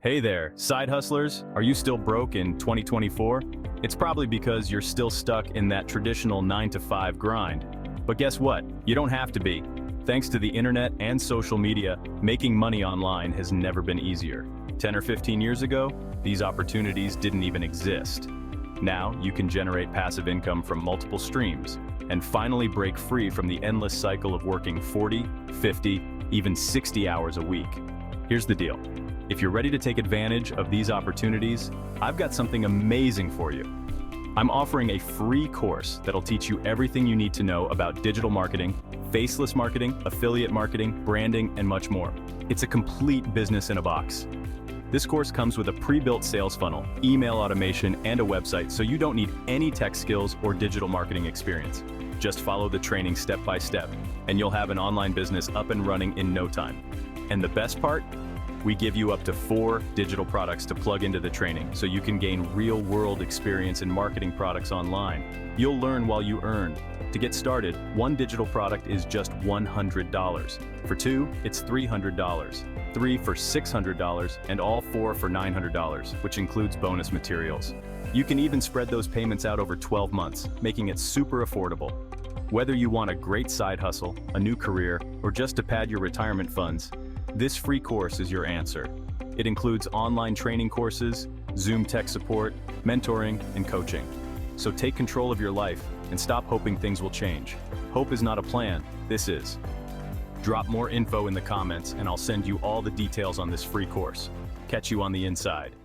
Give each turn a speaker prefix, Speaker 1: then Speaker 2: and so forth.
Speaker 1: Hey there, side hustlers. Are you still broke in 2024? It's probably because you're still stuck in that traditional 9 to 5 grind. But guess what? You don't have to be. Thanks to the internet and social media, making money online has never been easier. 10 or 15 years ago, these opportunities didn't even exist. Now, you can generate passive income from multiple streams and finally break free from the endless cycle of working 40, 50, even 60 hours a week. Here's the deal. If you're ready to take advantage of these opportunities, I've got something amazing for you. I'm offering a free course that'll teach you everything you need to know about digital marketing, faceless marketing, affiliate marketing, branding, and much more. It's a complete business in a box. This course comes with a pre-built sales funnel, email automation, and a website, so you don't need any tech skills or digital marketing experience. Just follow the training step by step, and you'll have an online business up and running in no time. And the best part? We give you up to 4 digital products to plug into the training so you can gain real-world experience in marketing products online. You'll learn while you earn. To get started, 1 digital product is just $100. For 2, it's $300. 3 for $600, and all 4 for $900, which includes bonus materials. You can even spread those payments out over 12 months, making it super affordable. Whether you want a great side hustle, a new career, or just to pad your retirement funds, this free course is your answer. It includes online training courses, Zoom tech support, mentoring, and coaching. So take control of your life and stop hoping things will change. Hope is not a plan, this is. Drop more info in the comments and I'll send you all the details on this free course. Catch you on the inside.